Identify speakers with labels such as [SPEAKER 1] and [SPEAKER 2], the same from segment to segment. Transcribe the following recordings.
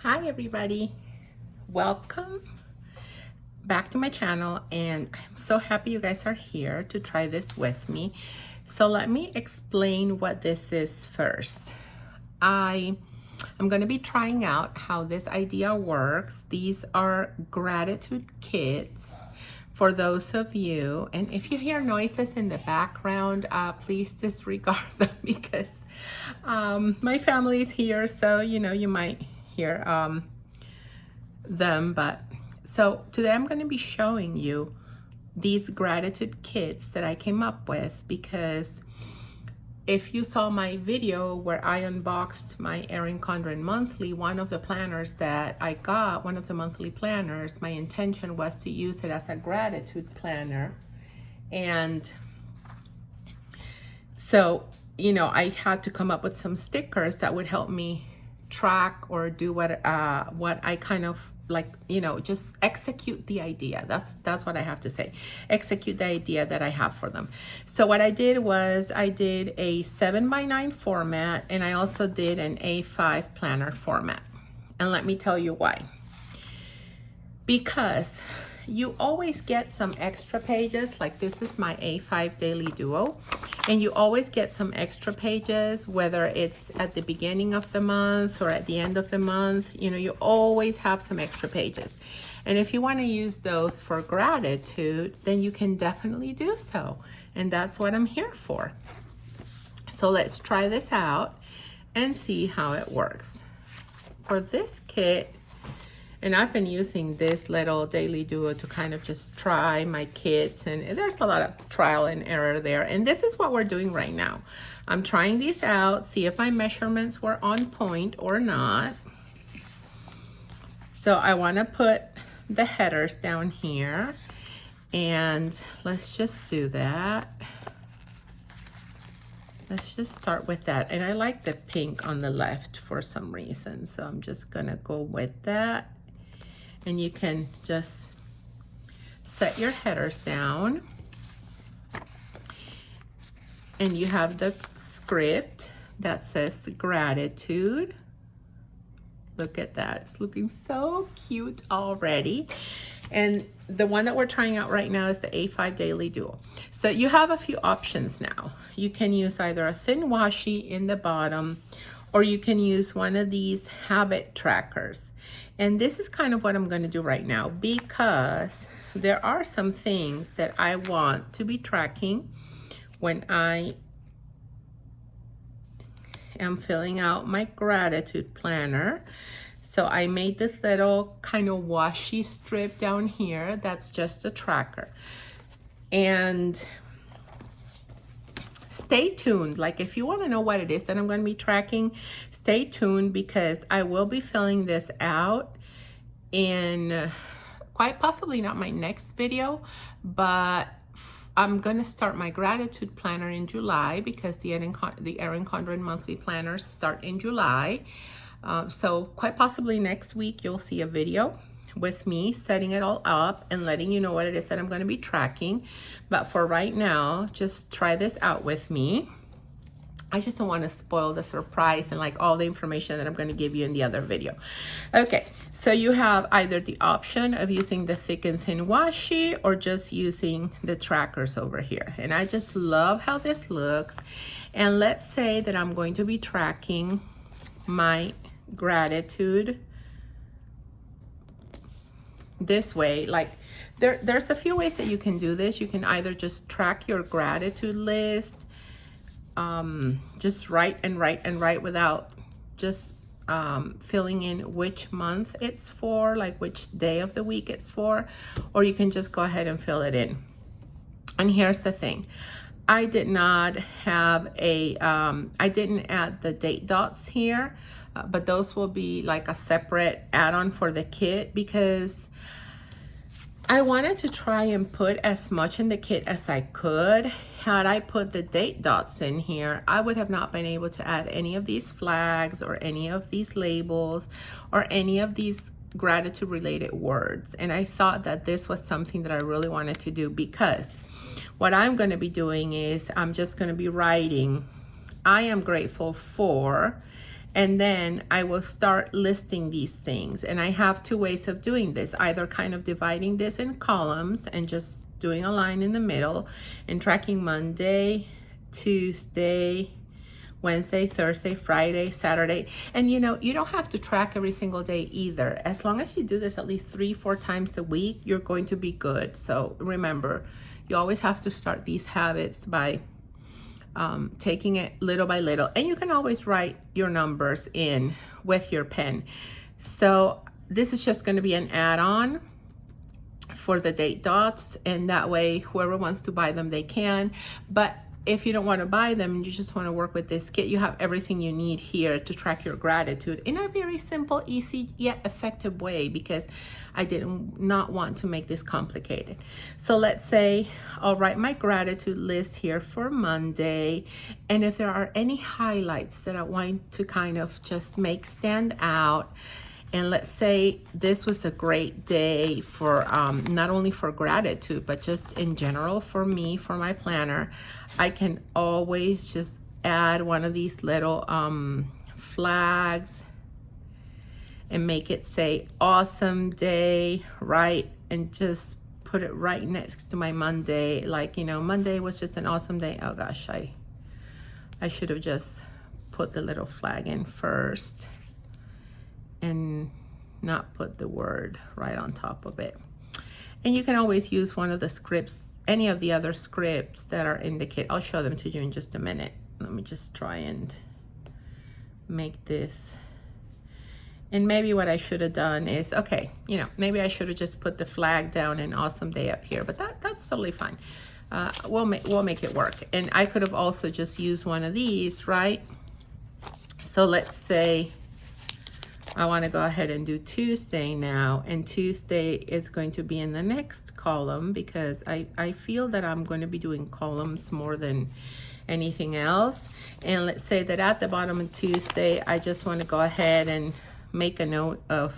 [SPEAKER 1] Hi everybody, welcome back to my channel, and I'm so happy you guys are here to try this with me. So let me explain what this is first. I'm going to be trying out how this idea works. These are gratitude kits for those of you, and if you hear noises in the background, please disregard them because my family's here, so you might hear them. But so today I'm going to be showing you these gratitude kits that I came up with, because if you saw my video where I unboxed my Erin Condren monthly, one of the planners that I got, one of the monthly planners, my intention was to use it as a gratitude planner. And so I had to come up with some stickers that would help me track or do what I kind of like, just execute the idea. That's what I have to say. Execute the idea that I have for them. So what I did was I did a 7x9 format, and I also did an A5 planner format. And let me tell you why. Because you always get some extra pages. Like this is my A5 Daily Duo, and you always get some extra pages, whether it's at the beginning of the month or at the end of the month. You always have some extra pages, and if you want to use those for gratitude, then you can definitely do so, and that's what I'm here for. So let's try this out and see how it works. For this kit, and I've been using this little Daily Duo to kind of just try my kits, and there's a lot of trial and error there. And this is what we're doing right now. I'm trying these out, see if my measurements were on point or not. So I want to put the headers down here, and let's just do that. Let's just start with that. And I like the pink on the left for some reason, so I'm just gonna go with that. And you can just set your headers down, and you have the script that says gratitude. Look at that, it's looking so cute already. And the one that we're trying out right now is the A5 Daily Duo. So you have a few options now. You can use either a thin washi in the bottom, or you can use one of these habit trackers. And this is kind of what I'm going to do right now, because there are some things that I want to be tracking when I am filling out my gratitude planner. So I made this little kind of washi strip down here that's just a tracker. And stay tuned. Like, if you want to know what it is that I'm going to be tracking, stay tuned, because I will be filling this out in quite possibly not my next video, but I'm going to start my gratitude planner in July, because the Erin Condren monthly planners start in July. So quite possibly next week you'll see a video with me setting it all up and letting you know what it is that I'm going to be tracking. But for right now, just try this out with me. I just don't want to spoil the surprise and like all the information that I'm going to give you in the other video. Okay, so you have either the option of using the thick and thin washi, or just using the trackers over here. And I just love how this looks. And let's say that I'm going to be tracking my gratitude this way. Like there's a few ways that you can do this. You can either just track your gratitude list, just write and write and write without just filling in which month it's for, like which day of the week it's for, or you can just go ahead and fill it in. And here's the thing, I did not have a I didn't add the date dots here, but those will be like a separate add-on for the kit, because I wanted to try and put as much in the kit as I could. Had I put the date dots in here, I would have not been able to add any of these flags or any of these labels or any of these gratitude related words. And I thought that this was something that I really wanted to do, because what I'm going to be doing is I'm just going to be writing, I am grateful for, And then I will start listing these things. And I have two ways of doing this, either kind of dividing this in columns and just doing a line in the middle and tracking Monday, Tuesday, Wednesday, Thursday, Friday, Saturday. And you know, you don't have to track every single day either. As long as you do this at least 3-4 times a week, you're going to be good. So remember, you always have to start these habits by taking it little by little. And you can always write your numbers in with your pen. So this is just going to be an add-on for the date dots, and that way whoever wants to buy them, they can. But if you don't want to buy them and you just want to work with this kit, you have everything you need here to track your gratitude in a very simple, easy, yet effective way, because I did not want to make this complicated. So let's say I'll write my gratitude list here for Monday. And if there are any highlights that I want to kind of just make stand out, and let's say this was a great day for not only for gratitude, but just in general for me, for my planner, I can always just add one of these little flags and make it say awesome day, right? And just put it right next to my Monday. Like, you know, Monday was just an awesome day. Oh gosh, I should have just put the little flag in first and not put the word right on top of it. And you can always use one of the scripts, any of the other scripts that are in the kit. I'll show them to you in just a minute. Let me just try and make this. And maybe what I should have done is, okay, you know, maybe I should have just put the flag down and awesome day up here, but that's totally fine. We'll make it work. And I could have also just used one of these, right? So let's say I want to go ahead and do Tuesday now, and Tuesday is going to be in the next column because I feel that I'm going to be doing columns more than anything else. And let's say that at the bottom of Tuesday, I just want to go ahead and make a note of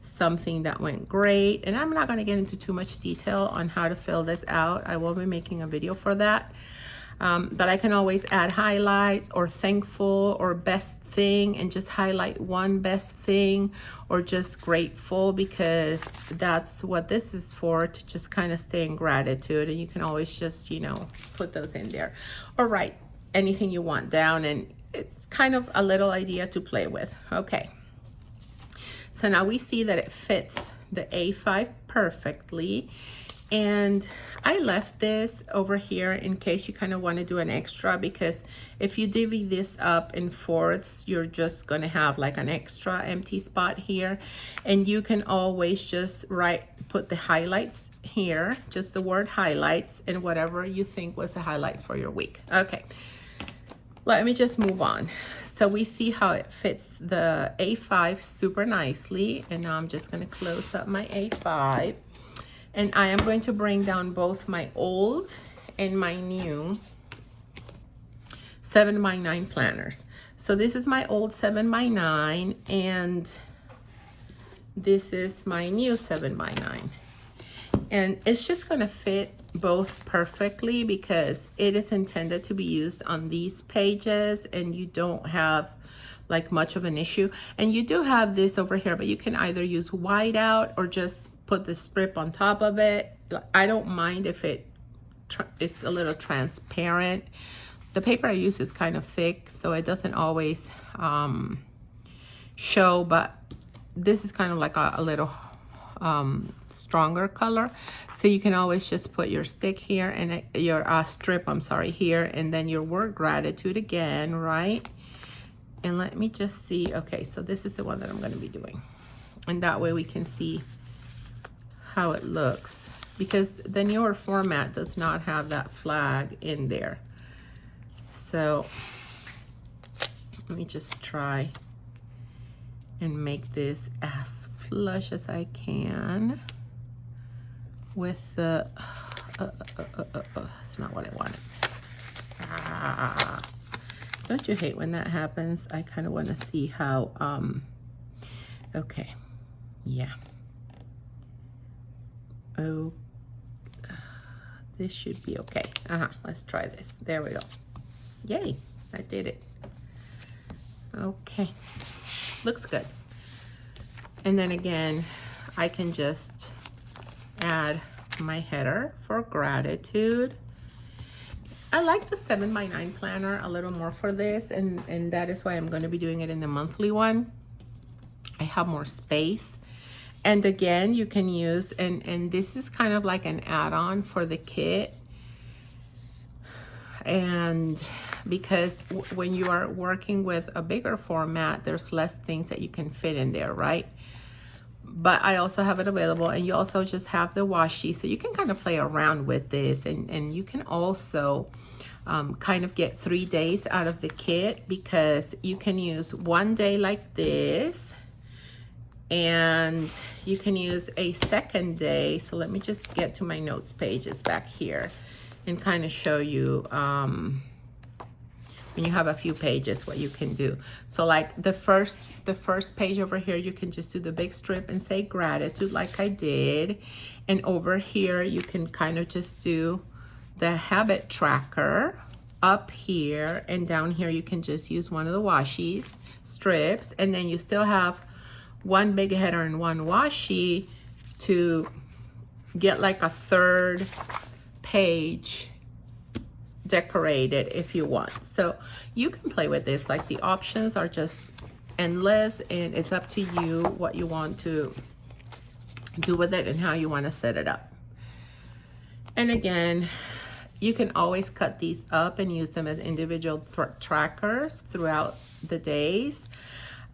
[SPEAKER 1] something that went great. And I'm not going to get into too much detail on how to fill this out. I will be making a video for that. But I can always add highlights or thankful or best thing and just highlight one best thing, or just grateful, because that's what this is for, to just kind of stay in gratitude. And you can always just, you know, put those in there or write anything you want down. And it's kind of a little idea to play with. Okay. So now we see that it fits the A5 perfectly. And I left this over here in case you kind of want to do an extra, because if you divvy this up in fourths, you're just going to have like an extra empty spot here. And you can always just put the highlights here, just the word highlights, and whatever you think was the highlight for your week. Okay, let me just move on. So we see how it fits the A5 super nicely. And now I'm just going to close up my A5. And I am going to bring down both my old and my new 7x9 planners. So this is my old 7x9 and this is my new 7x9. And it's just going to fit both perfectly because it is intended to be used on these pages and you don't have like much of an issue. And you do have this over here, but you can either use whiteout or just put the strip on top of it. I don't mind if it's a little transparent. The paper I use is kind of thick, so it doesn't always show, but this is kind of like a little stronger color. So you can always just put your stick here and your strip, I'm sorry, here, and then your word gratitude again, right? And let me just see. Okay, so this is the one that I'm going to be doing. And that way we can see how it looks, because the newer format does not have that flag in there. So let me just try and make this as flush as I can with the it's not what I wanted. Don't you hate when that happens? I kind of want to see how okay, yeah. Oh, this should be okay. Let's try this. There we go. Yay, I did it. Okay, looks good. And then again, I can just add my header for gratitude. I like the 7x9 planner a little more for this, and that is why I'm going to be doing it in the monthly one. I have more space. And again, you can use, and this is kind of like an add-on for the kit. And because when you are working with a bigger format, there's less things that you can fit in there, right? But I also have it available, and you also just have the washi, so you can kind of play around with this, and you can also kind of get 3 days out of the kit, because you can use one day like this, and you can use a second day. So let me just get to my notes pages back here and kind of show you when you have a few pages what you can do. So like the first page over here, you can just do the big strip and say gratitude like I did. And over here, you can kind of just do the habit tracker up here, and down here you can just use one of the washi strips, and then you still have one big header and one washi to get like a third page decorated if you want. So you can play with this. Like, the options are just endless, and it's up to you what you want to do with it and how you want to set it up. And again, you can always cut these up and use them as individual trackers throughout the days.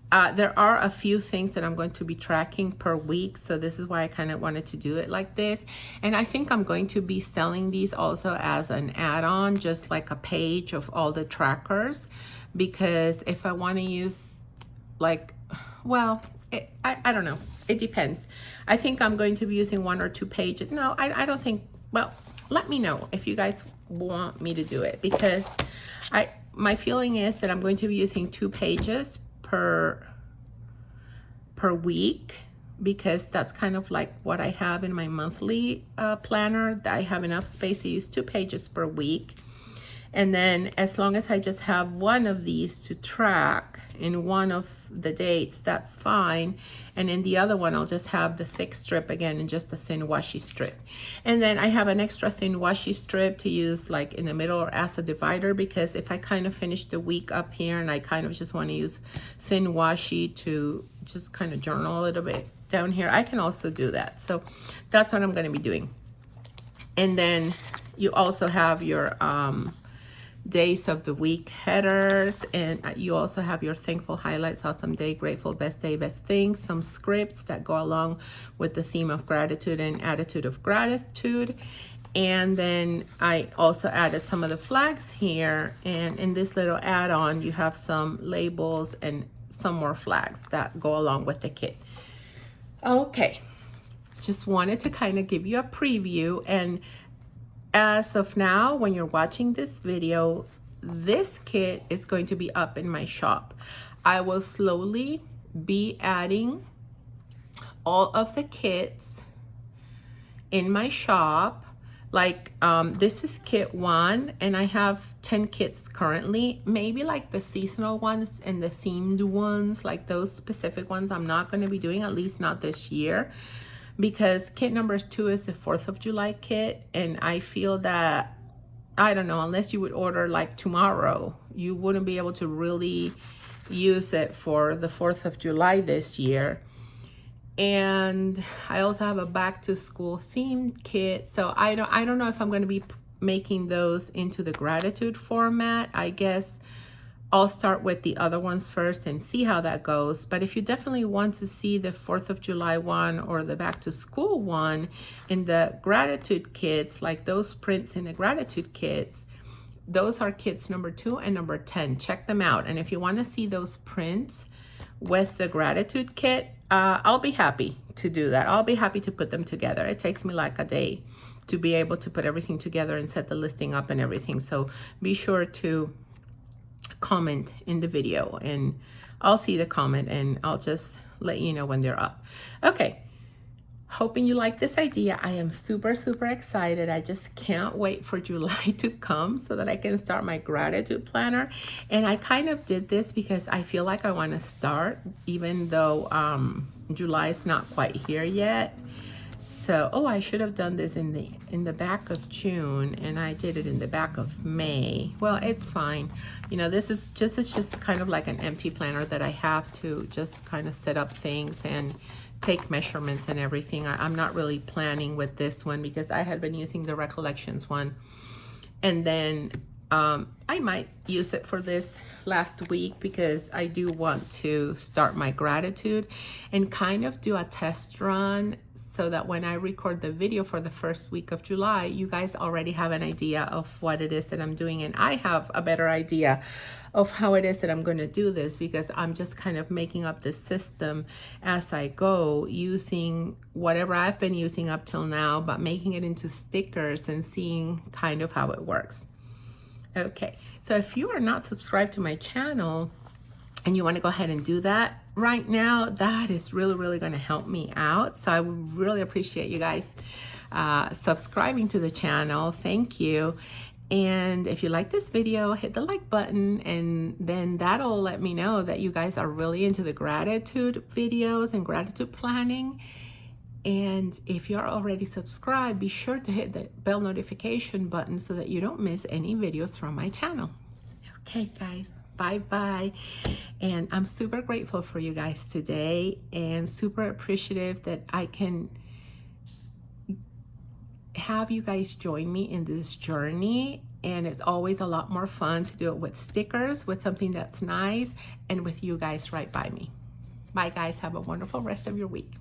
[SPEAKER 1] There are a few things that I'm going to be tracking per week, so this is why I kind of wanted to do it like this. And I think I'm going to be selling these also as an add-on, just like a page of all the trackers, because if I want to use, like, well, I don't know, it depends. I think I'm going to be using 1 or 2 pages. No, I don't think, well, let me know if you guys want me to do it, because my feeling is that I'm going to be using 2 pages per week, because that's kind of like what I have in my monthly planner. I have enough space to use 2 pages per week. And then as long as I just have one of these to track in one of the dates, that's fine. And in the other one, I'll just have the thick strip again and just a thin washi strip. And then I have an extra thin washi strip to use like in the middle or as a divider, because if I kind of finish the week up here and I kind of just want to use thin washi to just kind of journal a little bit down here, I can also do that. So that's what I'm going to be doing. And then you also have your days of the week headers, and you also have your thankful highlights, awesome day, grateful, best day, best things, some scripts that go along with the theme of gratitude and attitude of gratitude. And then I also added some of the flags here, and in this little add-on you have some labels and some more flags that go along with the kit. Okay, just wanted to kind of give you a preview. And as of now, when you're watching this video, this kit is going to be up in my shop. I will slowly be adding all of the kits in my shop. Like this is kit 1, and I have 10 kits currently. Maybe like the seasonal ones and the themed ones, like those specific ones, I'm not going to be doing, at least not this year, because kit number 2 is the 4th of July kit, and I feel that, I don't know, unless you would order like tomorrow, you wouldn't be able to really use it for the 4th of July this year. And I also have a back to school themed kit, so I don't know if I'm going to be making those into the gratitude format. I guess I'll start with the other ones first and see how that goes. But if you definitely want to see the 4th of July one or the back to school one in the gratitude kits, like those prints in the gratitude kits, those are kits number 2 and number 10. Check them out. And if you want to see those prints with the gratitude kit, I'll be happy to do that. I'll be happy to put them together. It takes me like a day to be able to put everything together and set the listing up and everything. So be sure to comment in the video, and I'll see the comment and I'll just let you know when they're up. Okay, hoping you like this idea. I am super, super excited. I just can't wait for July to come so that I can start my gratitude planner. And I kind of did this because I feel like I want to start, even though July is not quite here yet. So, oh, I should have done this in the back of June, and I did it in the back of May. Well, it's fine. You know, this is just kind of like an empty planner that I have to just kind of set up things and take measurements and everything. I'm not really planning with this one because I had been using the Recollections one. And then I might use it for this last week because I do want to start my gratitude and kind of do a test run so that when I record the video for the first week of July, you guys already have an idea of what it is that I'm doing, and I have a better idea of how it is that I'm going to do this because I'm just kind of making up this system as I go, using whatever I've been using up till now, but making it into stickers and seeing kind of how it works. Okay, so if you are not subscribed to my channel and you want to go ahead and do that right now, that is really, really going to help me out. So I would really appreciate you guys subscribing to the channel. Thank you. And if you like this video, hit the like button, and then that'll let me know that you guys are really into the gratitude videos and gratitude planning. And if you're already subscribed, be sure to hit the bell notification button so that you don't miss any videos from my channel. Okay, guys, bye-bye. And I'm super grateful for you guys today and super appreciative that I can have you guys join me in this journey. And it's always a lot more fun to do it with stickers, with something that's nice, and with you guys right by me. Bye, guys. Have a wonderful rest of your week.